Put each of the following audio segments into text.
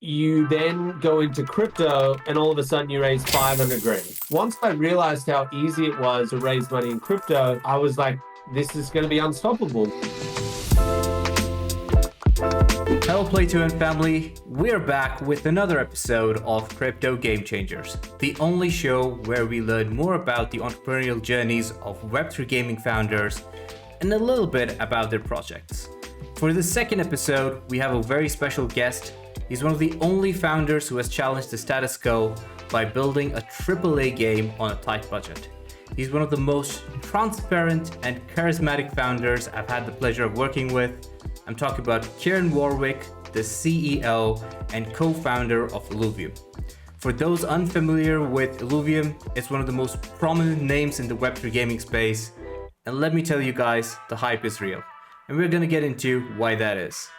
you then go into crypto and all of a sudden you raise 500 grand. Once I realized how easy it was to raise money in crypto, I was like, this is going to be unstoppable. Hello PlayToEarn family, we're back with another episode of Crypto Game Changers, the only show where we learn more about the entrepreneurial journeys of Web3 gaming founders and a little bit about their projects. For the second episode, we have a very special guest. He's one of the only founders who has challenged the status quo by building a AAA game on a tight budget. He's one of the most transparent and charismatic founders I've had the pleasure of working with. I'm talking about Kieran Warwick, the CEO and co-founder of Illuvium. For those unfamiliar with Illuvium, it's one of the most prominent names in the Web3 gaming space. And let me tell you guys, the hype is real. And we're gonna get into why that is.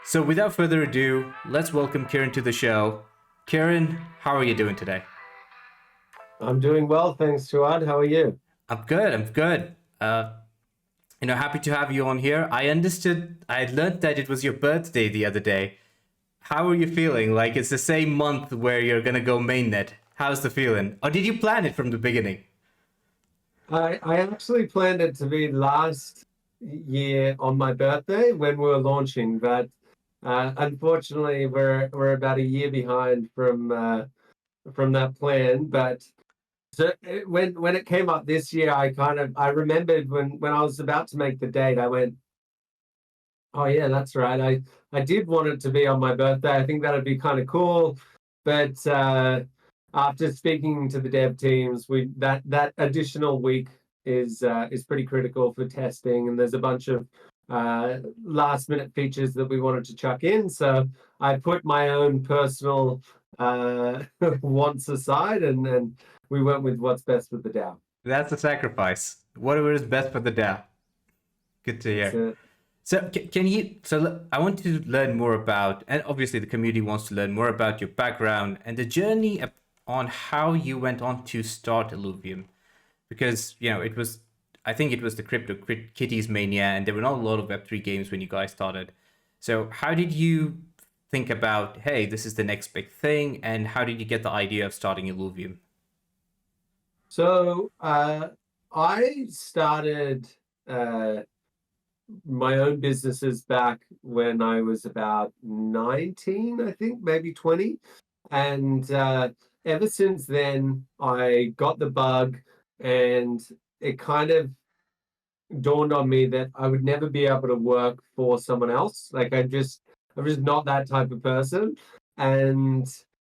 So without further ado, let's welcome Kieran to the show. Kieran, how are you doing today? I'm doing well, thanks, Jawad. How are you? I'm good. Happy to have you on here. I had learned that it was your birthday the other day. How are you feeling? Like it's the same month where you're gonna go mainnet. How's the feeling? Or did you plan it from the beginning? I actually planned it to be last year on my birthday when we were launching, but unfortunately we're about a year behind from that plan. But so when it came up this year, I remembered when I was about to make the date, I went, oh yeah, that's right. I did want it to be on my birthday. I think that'd be kind of cool. But after speaking to the dev teams, that additional week is pretty critical for testing, and there's a bunch of last minute features that we wanted to chuck in. So I put my own personal wants aside, and we went with what's best for the DAO. That's a sacrifice. Whatever is best for the DAO. Good to hear. So I want to learn more about, and obviously the community wants to learn more about your background and the journey on how you went on to start Illuvium. Because, I think it was the Crypto Kitties mania, and there were not a lot of Web3 games when you guys started. So how did you think about, hey, this is the next big thing, and how did you get the idea of starting Illuvium? So I started my own businesses back when I was about 19, I think, maybe 20. And ever since then, I got the bug, and it kind of dawned on me that I would never be able to work for someone else. Like I'm just not that type of person. And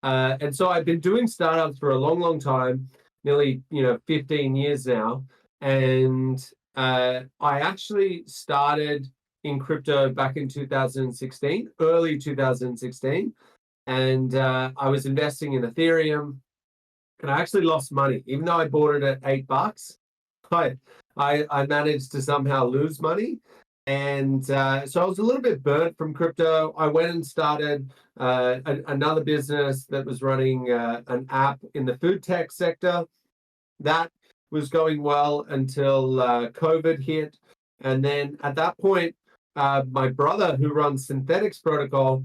so I've been doing startups for a long time, nearly 15 years now. And I actually started in crypto back in 2016, early 2016. And I was investing in Ethereum, and I actually lost money. Even though I bought it at $8, I managed to somehow lose money. And so I was a little bit burnt from crypto. I went and started another business that was running an app in the food tech sector. That was going well until COVID hit. And then at that point, my brother, who runs Synthetics Protocol,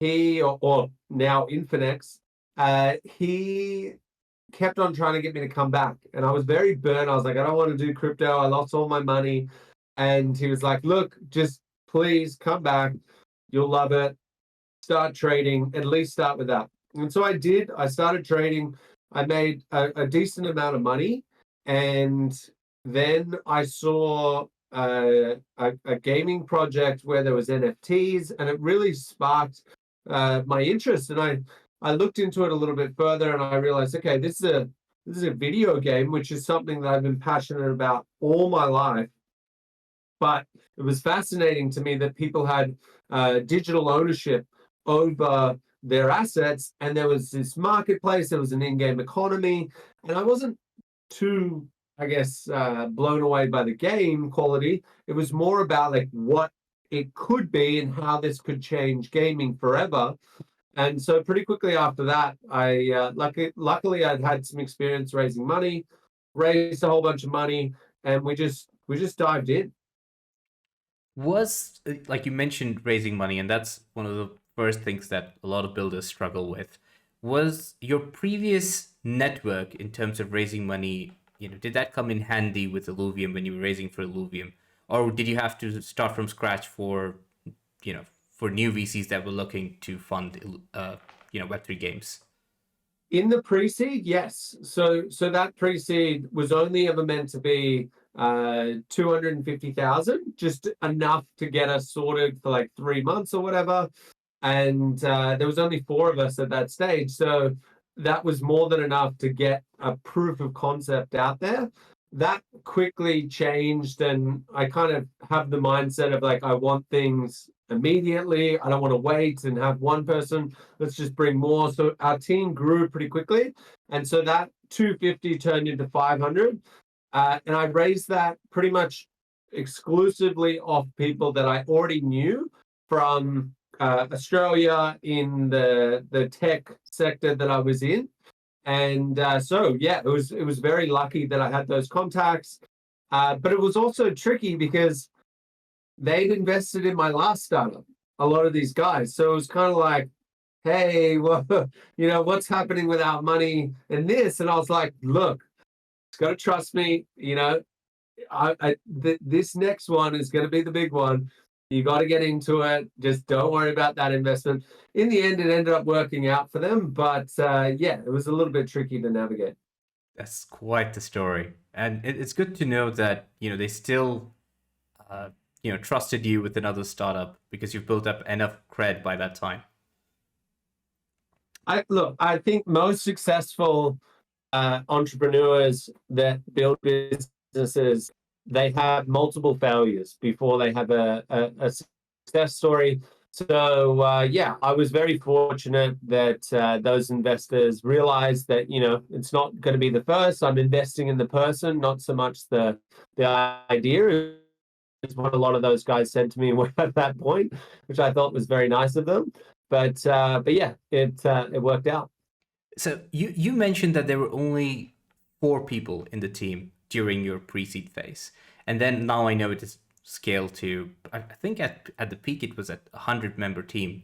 or now Infinex, he kept on trying to get me to come back. And I was very burnt. I was like, I don't want to do crypto. I lost all my money. And he was like, look, just please come back. You'll love it. Start trading. At least start with that. And so I did. I started trading. I made a decent amount of money. And then I saw a gaming project where there was NFTs, and it really sparked my interest. And I looked into it a little bit further, and I realized, okay, this is a video game, which is something that I've been passionate about all my life. But it was fascinating to me that people had digital ownership over their assets, and there was this marketplace, there was an in-game economy, and I wasn't too, blown away by the game quality. It was more about like what it could be and how this could change gaming forever. And so pretty quickly after that, I luckily I'd had some experience raising money, raised a whole bunch of money, and we just dived in. Was, like you mentioned, raising money, and that's one of the first things that a lot of builders struggle with. Was your previous network in terms of raising money, did that come in handy with Illuvium when you were raising for Illuvium? Or did you have to start from scratch for new VCs that were looking to fund, Web3 games? In the pre-seed, yes. So that pre-seed was only ever meant to be 250,000, just enough to get us sorted for like 3 months or whatever. And there was only 4 of us at that stage, so that was more than enough to get a proof of concept out there. That quickly changed, and I kind of have the mindset of like, I want things immediately. I don't want to wait and have one person. Let's just bring more. So our team grew pretty quickly, and so that 250 turned into 500, and I raised that pretty much exclusively off people that I already knew from Australia in the tech sector that I was in. And so yeah, it was very lucky that I had those contacts, but it was also tricky because they'd invested in my last startup, a lot of these guys. So it was kind of like, hey, well, what's happening with our money in this? And I was like, look, it's got to trust me. This next one is going to be the big one. You got to get into it. Just don't worry about that investment. In the end, it ended up working out for them. But yeah, it was a little bit tricky to navigate. That's quite the story. And it's good to know that, they still, trusted you with another startup because you've built up enough cred by that time. I think most successful entrepreneurs that build businesses, they have multiple failures before they have a success story. So yeah, I was very fortunate that those investors realized that it's not going to be the first. I'm investing in the person, not so much the idea. Is what a lot of those guys said to me at that point, which I thought was very nice of them. But yeah, it worked out. So you mentioned that there were only 4 people in the team during your pre-seed phase, and then now I know it is scaled to, I think at the peak it was at 100-member team.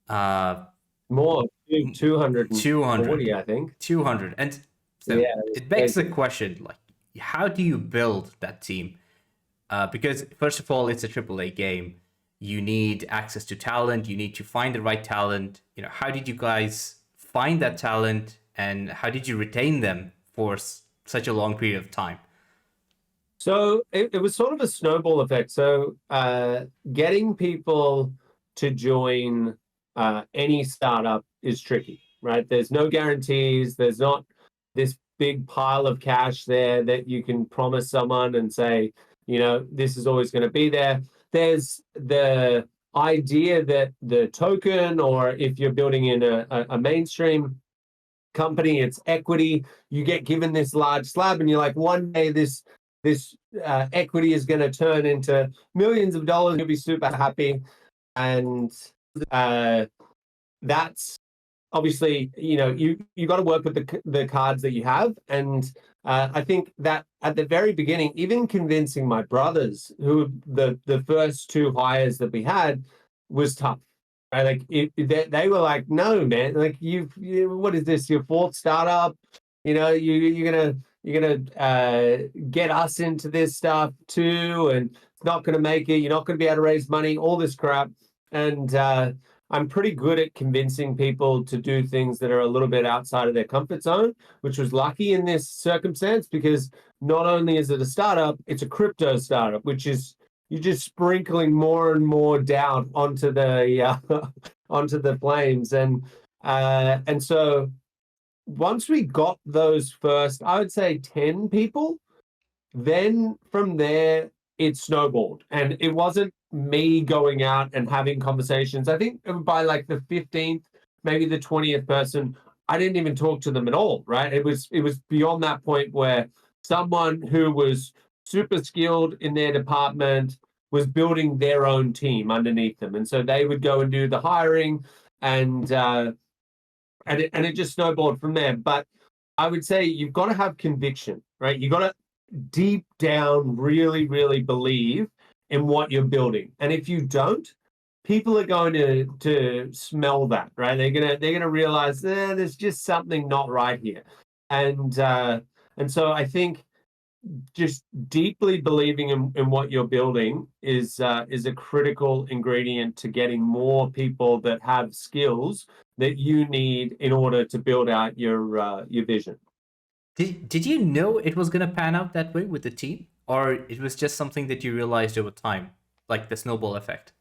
More, 240, 200, I think. 200, and so Yeah, it begs the question, like, how do you build that team? Because first of all, it's a AAA game. You need access to talent. You need to find the right talent. How did you guys find that talent, and how did you retain them for such a long period of time? So it was sort of a snowball effect. So getting people to join any startup is tricky, right? There's no guarantees. There's not this big pile of cash there that you can promise someone and say, this is always going to be there. There's the idea that the token, or if you're building in a mainstream company, it's equity. You get given this large slab, and you're like, one day this equity is going to turn into millions of dollars. You'll be super happy, and that's obviously you got to work with the cards that you have. And I think that at the very beginning, even convincing my brothers, who the first 2 hires that we had, was tough. Right? Like they were like, no, man, like you what is this, your 4th startup? You're gonna get us into this stuff too, and it's not gonna make it. You're not gonna be able to raise money, all this crap. And I'm pretty good at convincing people to do things that are a little bit outside of their comfort zone, which was lucky in this circumstance, because not only is it a startup, it's a crypto startup, which is, you're just sprinkling more and more doubt onto the onto the flames. And so once we got those first, I would say 10 people, then from there it snowballed, and it wasn't me going out and having conversations. I think by like the 15th, maybe the 20th person, I didn't even talk to them at all, right? It was beyond that point where someone who was super skilled in their department was building their own team underneath them, and so they would go and do the hiring, and it just snowballed from there. But I would say you've got to have conviction, right? You got to deep down really, really believe in what you're building. And if you don't, people are going to smell that, right? They're gonna realize there's just something not right here, and so I think just deeply believing in what you're building is a critical ingredient to getting more people that have skills that you need in order to build out your vision. Did you know it was gonna pan out that way with the team, or it was just something that you realized over time, like the snowball effect?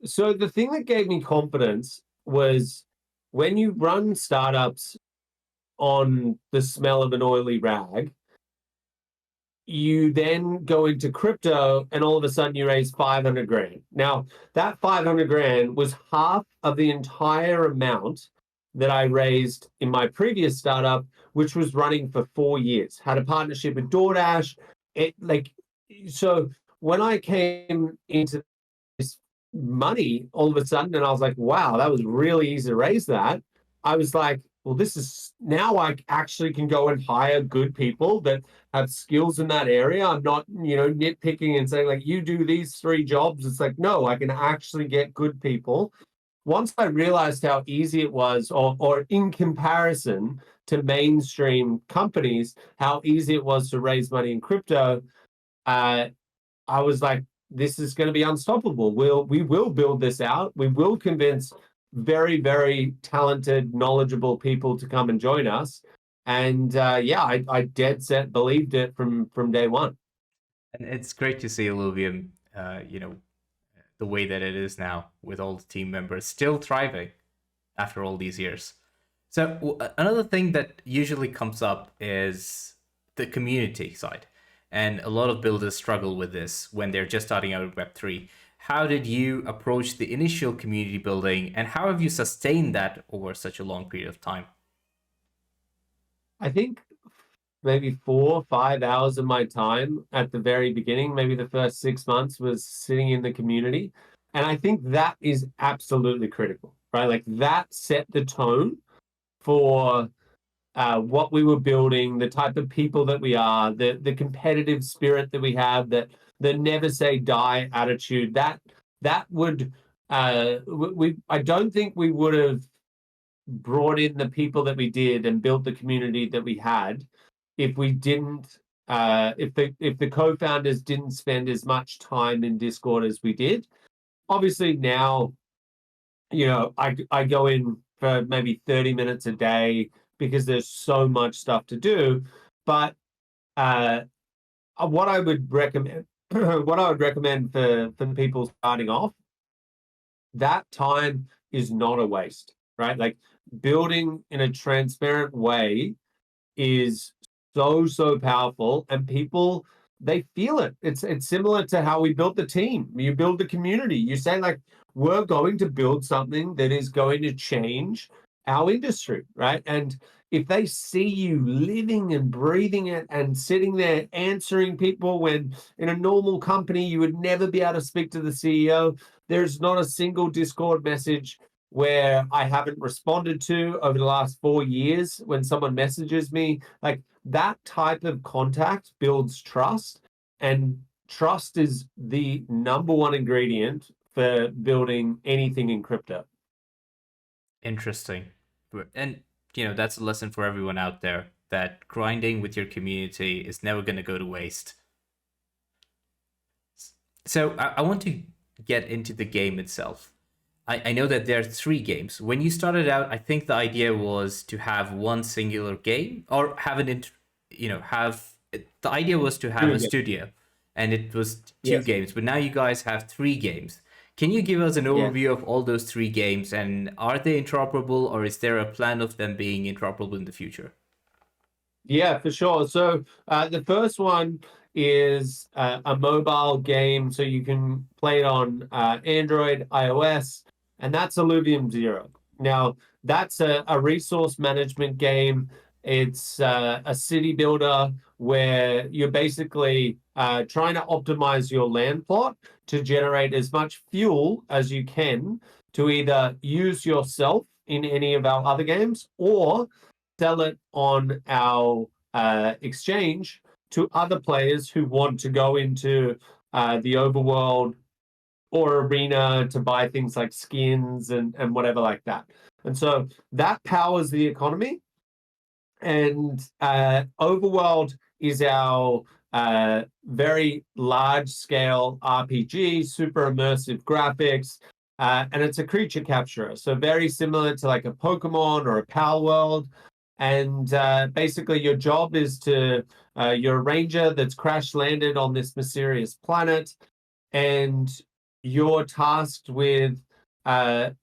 So the thing that gave me confidence was when you run startups on the smell of an oily rag, you then go into crypto and all of a sudden you raise 500 grand. Now, that 500 grand was half of the entire amount that I raised in my previous startup, which was running for 4 years. Had a partnership with DoorDash. So when I came into this money all of a sudden, and I was like, wow, that was really easy to raise that. I was like, well, this is now I actually can go and hire good people that have skills in that area. I'm not, nitpicking and saying like you do these 3 jobs. It's like, no, I can actually get good people. Once I realized how easy it was, or in comparison to mainstream companies, how easy it was to raise money in crypto, uh, I was like, this is going to be unstoppable. We will build this out. We will convince very, very talented, knowledgeable people to come and join us. And yeah, I dead set believed it from day one. And it's great to see Illuvium, the way that it is now, with all the team members still thriving after all these years. So another thing that usually comes up is the community side. And a lot of builders struggle with this when they're just starting out in Web3. How did you approach the initial community building, and how have you sustained that over such a long period of time? I think maybe 4 or 5 hours of my time at the very beginning, maybe the first 6 months, was sitting in the community. And I think that is absolutely critical, right? Like that set the tone for what we were building, the type of people that we are, the competitive spirit that we have, that the never say die attitude. That would we I don't think we would have brought in the people that we did and built the community that we had if we didn't if the co-founders didn't spend as much time in Discord as we did. Obviously now, I go in for maybe 30 minutes a day because there's so much stuff to do. But uh, what I would recommend, what I would recommend for people starting off, that time is not a waste, right? Like building in a transparent way is so powerful, and people, they feel it. It's similar to how we built the team. You build the community. You say like, we're going to build something that is going to change our industry, right? And if they see you living and breathing it and sitting there answering people when in a normal company you would never be able to speak to the CEO, there's not a single Discord message where I haven't responded to over the last 4 years when someone messages me. Like that type of contact builds trust, and trust is the number one ingredient for building anything in crypto. Interesting. And, that's a lesson for everyone out there, that grinding with your community is never going to go to waste. So I want to get into the game itself. I know that there are 3 games. When you started out, I think the idea was to have one singular game, or have the idea was to have a studio, and it was 2 games. But now you guys have 3 games. Can you give us an overview of all those 3 games, and are they interoperable, or is there a plan of them being interoperable in the future? Yeah, for sure. So the first one is a mobile game, so you can play it on Android, iOS, and that's Illuvium Zero. Now, that's a resource management game. It's a city builder where you're basically trying to optimize your land plot to generate as much fuel as you can to either use yourself in any of our other games or sell it on our exchange to other players who want to go into the overworld or Arena to buy things like skins and whatever like that. And so that powers the economy. And Overworld is our very large scale RPG, super immersive graphics, and it's a creature capturer. So very similar to like a Pokemon or a Palworld. And basically, your job is you're a ranger that's crash landed on this mysterious planet, and you're tasked with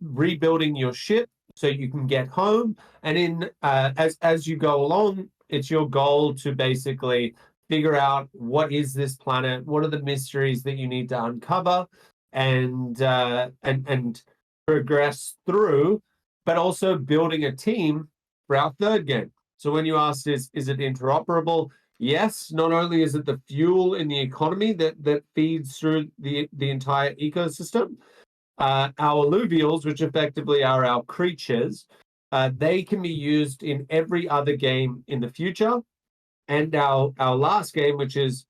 rebuilding your ship so you can get home. And as you go along, it's your goal to basically figure out what is this planet, what are the mysteries that you need to uncover, and progress through, but also building a team for our third game. So when you asked, is it interoperable? Yes, not only is it the fuel in the economy that feeds through the entire ecosystem, our alluvials, which effectively are our creatures, they can be used in every other game in the future. And our last game, which is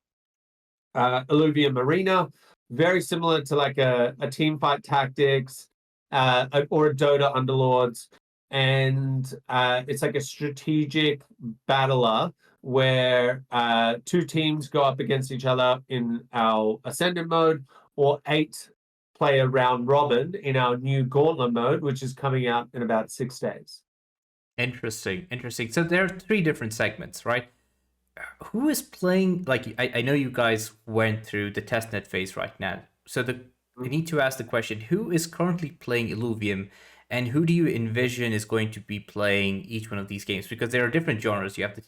Illuvium Arena, very similar to like a team fight tactics or a Dota Underlords. And it's like a strategic battler where two teams go up against each other in our Ascendant mode, or 8-player round robin in our new Gauntlet mode, which is coming out in about 6 days. Interesting. So there are 3 different segments, right? Who is playing? Like, I know you guys went through the testnet phase right now. So I need to ask the question: who is currently playing Illuvium, and who do you envision is going to be playing each one of these games? Because there are different genres. You have the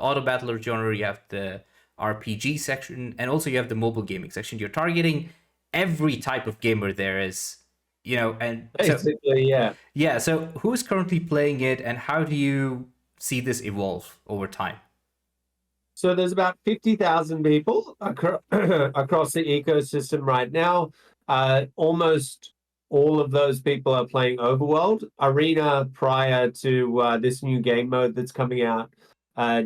auto battler genre, you have the RPG section, and also you have the mobile gaming section. You're targeting every type of gamer there is, and basically, yeah. So who is currently playing it, and how do you see this evolve over time? So there's about 50,000 people across the ecosystem right now. Almost all of those people are playing Overworld. Arena, prior to this new game mode that's coming out,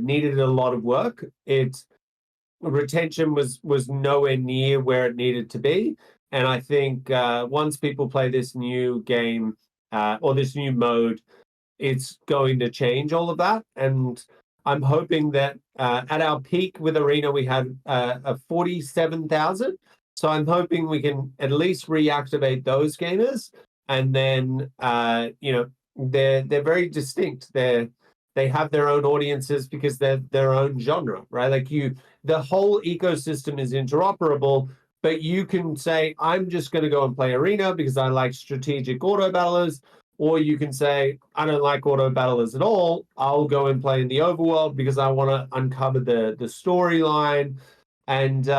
needed a lot of work. Retention was nowhere near where it needed to be. And I think once people play this new game or this new mode, it's going to change all of that. And I'm hoping that at our peak with Arena, we had a 47,000. So I'm hoping we can at least reactivate those gamers. And then, they're very distinct. They have their own audiences because they're their own genre, right? Like the whole ecosystem is interoperable, but you can say, I'm just going to go and play Arena because I like strategic auto battlers. Or you can say, I don't like auto battlers at all. I'll go and play in the overworld because I want to uncover the storyline. And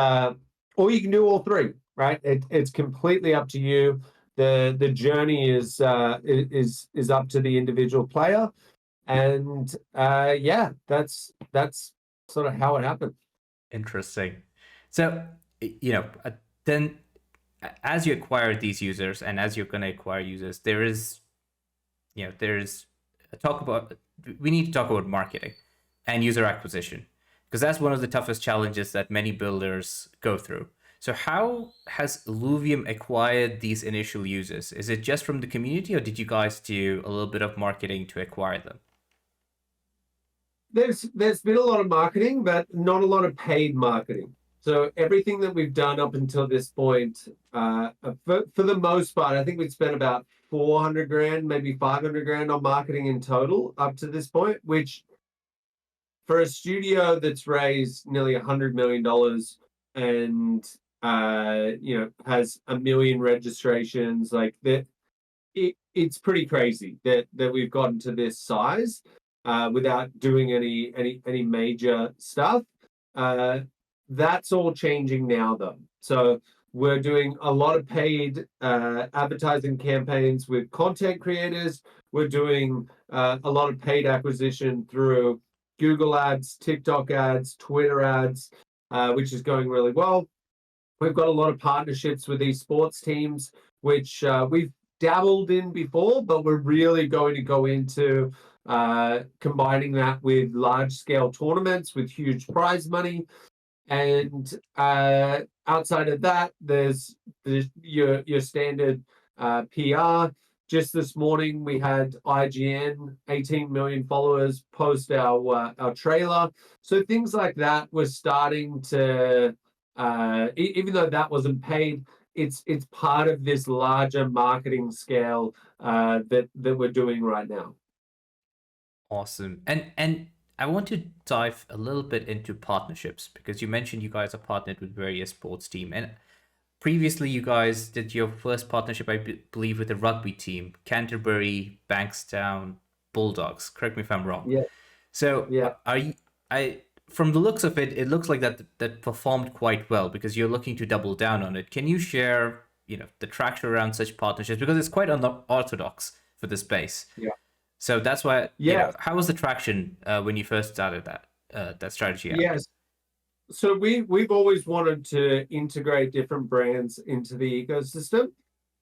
or you can do all 3, right? It's completely up to you. The journey is up to the individual player. And that's sort of how it happened. Interesting. So, then as you acquire these users and as you're going to acquire users, we need to talk about marketing and user acquisition, because that's one of the toughest challenges that many builders go through. So how has Illuvium acquired these initial users? Is it just from the community, or did you guys do a little bit of marketing to acquire them? There's been a lot of marketing, but not a lot of paid marketing. So everything that we've done up until this point, for the most part, I think we've spent about 400 grand, maybe 500 grand on marketing in total up to this point, which for a studio that's raised nearly $100 million and has 1 million registrations, like that, it's pretty crazy that we've gotten to this size without doing any major stuff. That's all changing now, though. So we're doing a lot of paid advertising campaigns with content creators. We're doing a lot of paid acquisition through Google ads, TikTok ads, Twitter ads, which is going really well. We've got a lot of partnerships with these sports teams, which we've dabbled in before, but we're really going to go into combining that with large-scale tournaments with huge prize money. And outside of that, there's your standard PR. Just this morning, we had IGN, 18 million followers, post our trailer. So things like that were starting to, even though that wasn't paid, it's part of this larger marketing scale that we're doing right now. Awesome. And I want to dive a little bit into partnerships because you mentioned you guys are partnered with various sports team, and previously you guys did your first partnership, I believe, with the rugby team, Canterbury, Bankstown Bulldogs. Correct me if I'm wrong. Yeah, So yeah. are you? I From the looks of it, it looks like that performed quite well because you're looking to double down on it. Can you share, the traction around such partnerships because it's quite unorthodox for the space. Yeah. So that's why, Yeah. how was the traction when you first started that strategy out? Yes. So we've always wanted to integrate different brands into the ecosystem.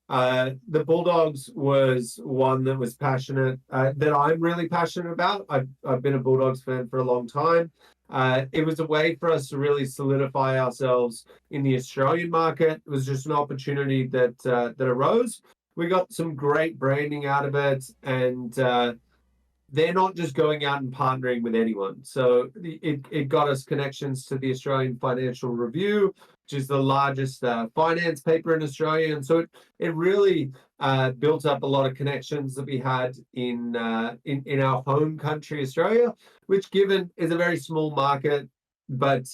The Bulldogs was one that was passionate, that I'm really passionate about. I've been a Bulldogs fan for a long time. It was a way for us to really solidify ourselves in the Australian market. It was just an opportunity that arose. We got some great branding out of it, and they're not just going out and partnering with anyone. So it got us connections to the Australian Financial Review, which is the largest finance paper in Australia. And so it really built up a lot of connections that we had in our home country, Australia, which given is a very small market, but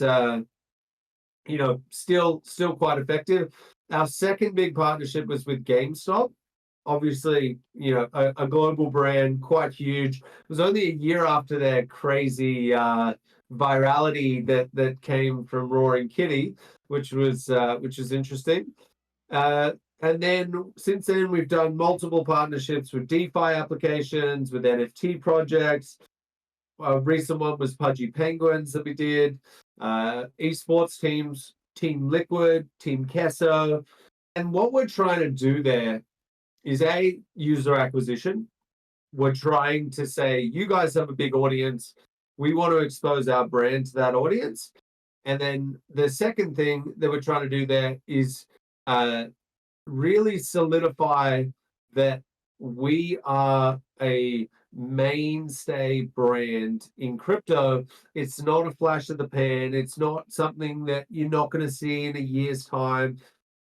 still quite effective. Our second big partnership was with GameStop. Obviously, a global brand, quite huge. It was only a year after their crazy virality that came from Roaring Kitty, which was interesting. And then since then, we've done multiple partnerships with DeFi applications, with NFT projects. A recent one was Pudgy Penguins that we did. Esports teams, Team Liquid, Team Kesso. And what we're trying to do there is user acquisition. We're trying to say, you guys have a big audience. We want to expose our brand to that audience. And then the second thing that we're trying to do there is really solidify that we are a mainstay brand in crypto. It's not a flash of the pan. It's not something that you're not going to see in a year's time.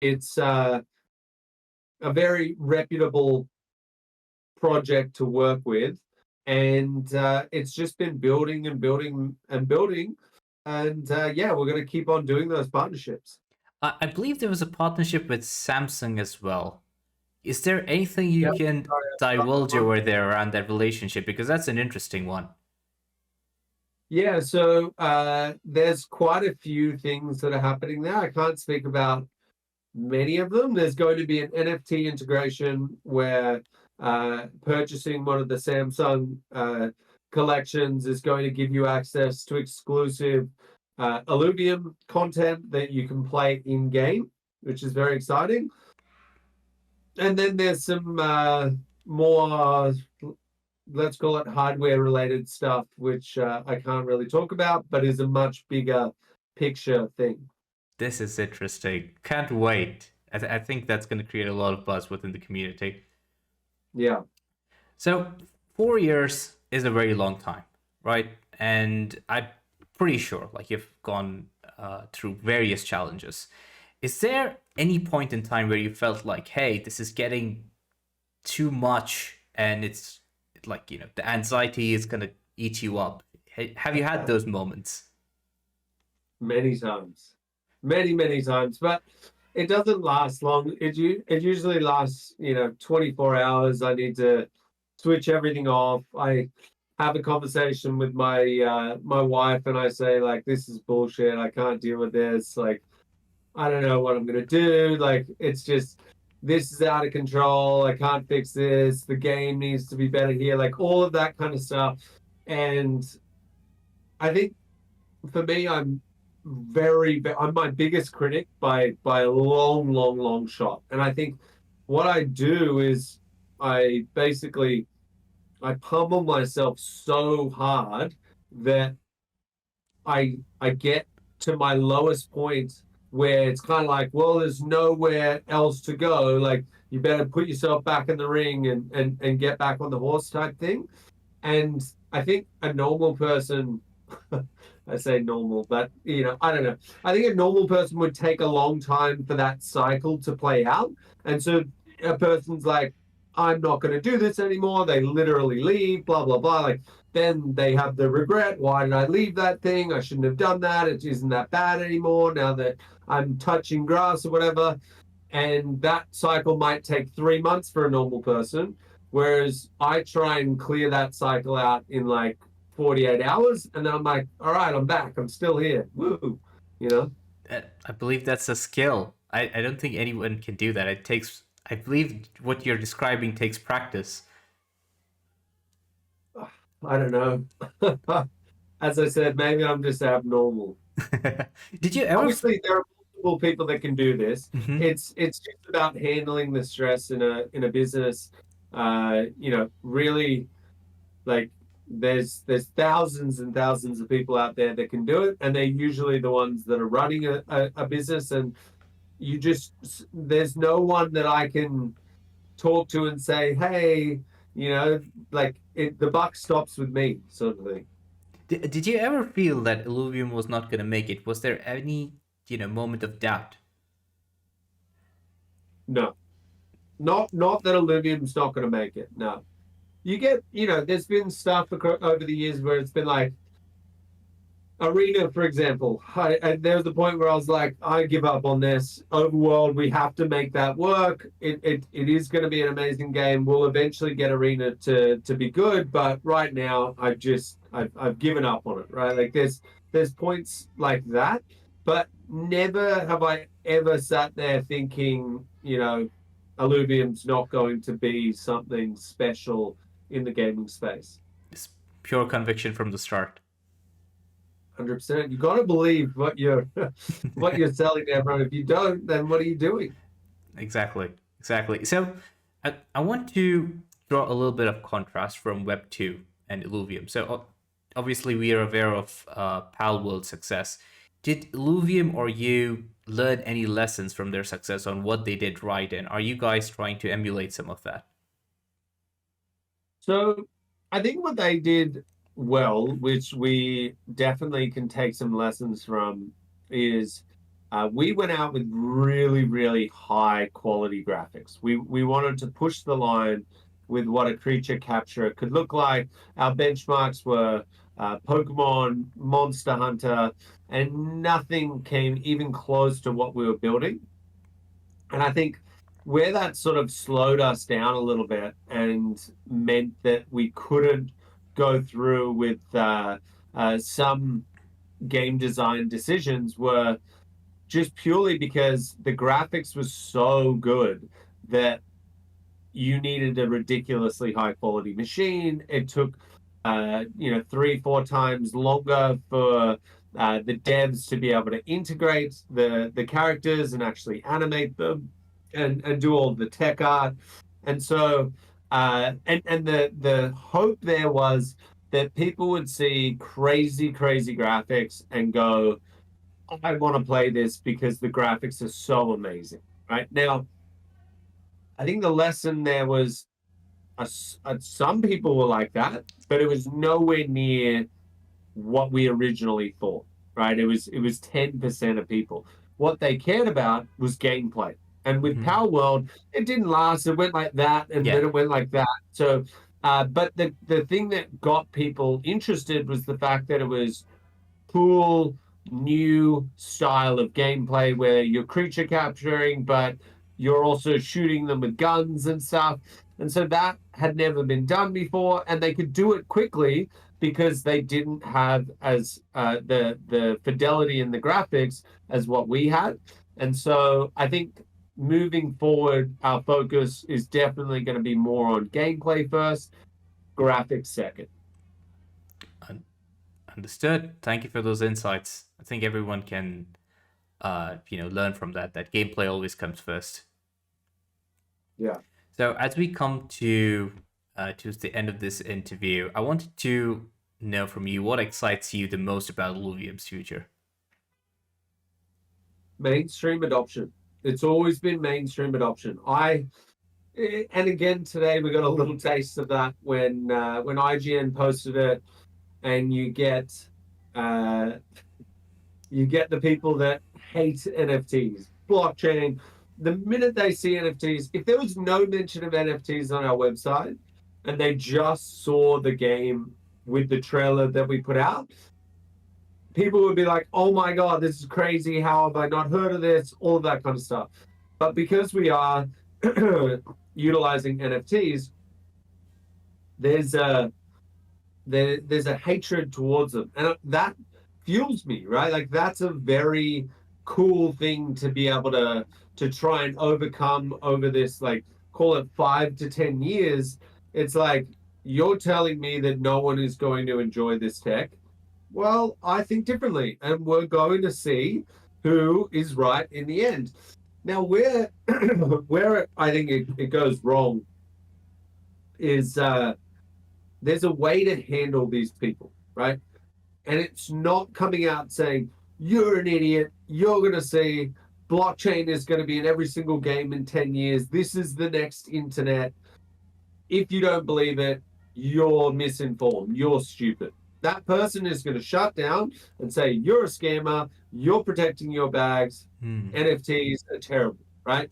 It's a very reputable project to work with, and it's just been building and building and building, and we're going to keep on doing those partnerships. I believe there was a partnership with Samsung as well. Is there anything you Yeah. can divulge over there around that relationship? Because that's an interesting one. Yeah, so there's quite a few things that are happening there. I can't speak about many of them. There's going to be an NFT integration where purchasing one of the Samsung collections is going to give you access to exclusive Illuvium content that you can play in game, which is very exciting. And then there's some more, let's call it hardware related stuff, which I can't really talk about, but is a much bigger picture thing. This is interesting. Can't wait. I think that's going to create a lot of buzz within the community. Yeah. So 4 years is a very long time, right? And I'm pretty sure, like, you've gone through various challenges. Is there any point in time where you felt like, hey, this is getting too much and it's like, the anxiety is going to eat you up? Have you had those moments? Many times, many times, but it doesn't last long. It usually lasts 24 hours. I need to switch everything off. I have a conversation with my wife and I say, like, this is bullshit. I can't deal with this. Like, I don't know what I'm gonna do. Like, it's just, this is out of control. I can't fix this. The game needs to be better here. Like, all of that kind of stuff. And I think for me, I'm my biggest critic by a long shot. And I think what I do is I basically I pummel myself so hard that I get to my lowest point where it's kind of like, well, there's nowhere else to go. Like, you better put yourself back in the ring and get back on the horse type thing. And I think a normal person, I say normal, but I don't know. I think a normal person would take a long time for that cycle to play out. And so a person's like, I'm not going to do this anymore. They literally leave, blah, blah, blah. Like, then they have the regret. Why did I leave that thing? I shouldn't have done that. It isn't that bad anymore now that I'm touching grass or whatever. And that cycle might take 3 months for a normal person. Whereas I try and clear that cycle out in like 48 hours. And then I'm like, all right, I'm back. I'm still here. Woo. I believe that's a skill. I don't think anyone can do that. I believe what you're describing takes practice. I don't know. As I said, maybe I'm just abnormal. Did you ever? Obviously, there are multiple people that can do this. Mhm. It's just about handling the stress in a business. Really, like, there's thousands and thousands of people out there that can do it, and they're usually the ones that are running a business. And there's no one that I can talk to and say, hey, the buck stops with me, sort of thing. Did you ever feel that Illuvium was not going to make it? Was there any, moment of doubt? No, not that Illuvium's not going to make it. No, you get, there's been stuff over the years where it's been like, Arena, for example, there was a point where I was like, I give up on this. Overworld, we have to make that work. It is going to be an amazing game. We'll eventually get Arena to be good, but right now I've given up on it. Right, like there's points like that, but never have I ever sat there thinking, Illuvium's not going to be something special in the gaming space. It's pure conviction from the start. 100%. You got to believe what you're selling there, bro. If you don't, then what are you doing? Exactly. So I want to draw a little bit of contrast from Web 2 and Illuvium. So obviously we are aware of Palworld's success. Did Illuvium or you learn any lessons from their success on what they did right, and are you guys trying to emulate some of that? So I think what they did well, which we definitely can take some lessons from, is we went out with really, really high quality graphics. We wanted to push the line with what a creature capture could look like. Our benchmarks were Pokemon, Monster Hunter, and nothing came even close to what we were building. And I think where that sort of slowed us down a little bit and meant that we couldn't go through with some game design decisions were just purely because the graphics was so good that you needed a ridiculously high quality machine. It took 3-4 times longer for the devs to be able to integrate the characters and actually animate them and do all the tech art. And so and the hope there was that people would see crazy graphics and go, I want to play this because the graphics are so amazing. Right now, I think the lesson there was some people were like that, but it was nowhere near what we originally thought. Right? It was 10% of people. What they cared about was gameplay. And with Palworld, it didn't last. It went like that, and then it went like that. So, but the thing that got people interested was the fact that it was cool, new style of gameplay where you're creature capturing, but you're also shooting them with guns and stuff. And so that had never been done before, and they could do it quickly because they didn't have as the fidelity in the graphics as what we had. And so I think moving forward, our focus is definitely going to be more on gameplay first, graphics second. Understood. Thank you for those insights. I think everyone can, learn from that. That gameplay always comes first. Yeah. So as we come to the end of this interview, I wanted to know from you what excites you the most about Illuvium's future. mainstream adoption. It's always been mainstream adoption. And again today we got a little taste of that when IGN posted it, and uh, you get the people that hate NFTs, blockchain. The minute they see NFTs, if there was no mention of NFTs on our website and they just saw the game with the trailer that we put out, people would be like, oh my God, this is crazy. How have I not heard of this? All of that kind of stuff. But because we are utilizing NFTs, there's a hatred towards them, and that fuels me, right? Like that's a very cool thing to be able to try and overcome over this, like, call it 5 to 10 years. It's like, you're telling me that no one is going to enjoy this tech. Well, I think differently, and we're going to see who is right in the end. Now, where where I think it goes wrong is there's a way to handle these people, right? And it's not coming out saying, you're an idiot, you're going to see blockchain is going to be in every single game in 10 years. This is the next internet. If you don't believe it, you're misinformed, you're stupid. That person is going to shut down and say, you're a scammer, you're protecting your bags, NFTs are terrible, right?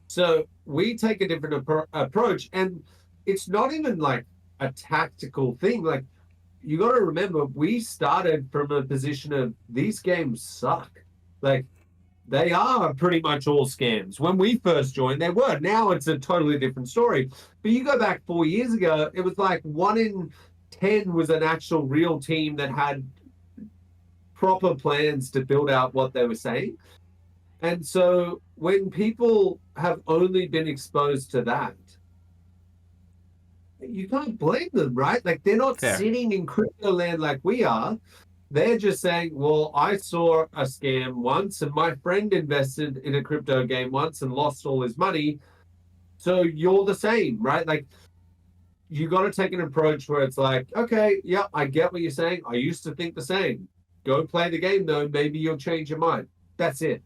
So we take a different approach, and it's not even like a tactical thing. Like, you got to remember, we started from a position of these games suck. Like, they are pretty much all scams. When we first joined, they were. Now it's a totally different story. But you go back 4 years ago, it was like 1 in 10 was an actual real team that had proper plans to build out what they were saying. And so when people have only been exposed to that, you can't blame them, right? Like, they're not sitting in crypto land like we are. They're just saying, well, I saw a scam once and my friend invested in a crypto game once and lost all his money. So you're the same, right? Like, you got to take an approach where it's like, okay, yeah, I get what you're saying. I used to think the same. Go play the game, though. Maybe you'll change your mind. That's it.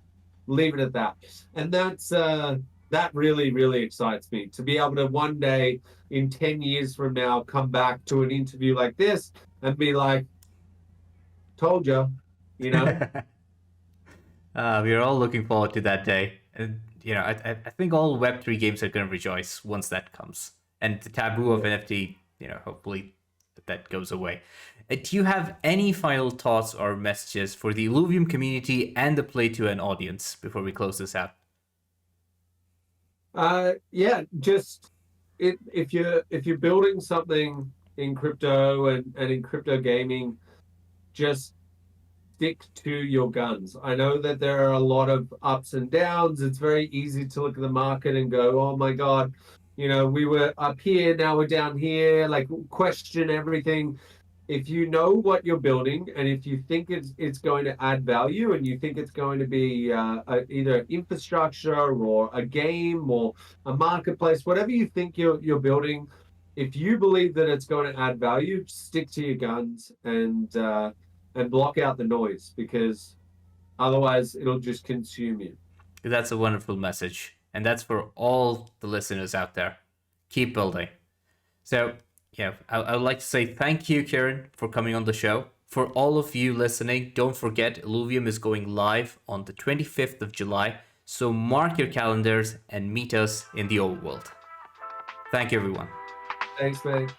Leave it at that. And that really, really excites me, to be able to one day in 10 years from now come back to an interview like this and be like, told you, you know? We're all looking forward to that day. And, I think all Web3 games are going to rejoice once that comes. And the taboo of NFT, hopefully that goes away. Do you have any final thoughts or messages for the Illuvium community and the PlayToEarn audience before we close this out? Yeah, just if you're building something in crypto and in crypto gaming, just stick to your guns. I know that there are a lot of ups and downs. It's very easy to look at the market and go, oh my God, we were up here, now we're down here, like, question everything. If you know what you're building, and if you think it's going to add value, and you think it's going to be either infrastructure or a game or a marketplace, whatever you think you're building, if you believe that it's going to add value, stick to your guns and block out the noise, because otherwise it'll just consume you. That's a wonderful message. And that's for all the listeners out there. Keep building. So, yeah, I would like to say thank you, Kieran, for coming on the show. For all of you listening, don't forget, Illuvium is going live on the 25th of July. So mark your calendars and meet us in the old world. Thank you, everyone. Thanks, mate.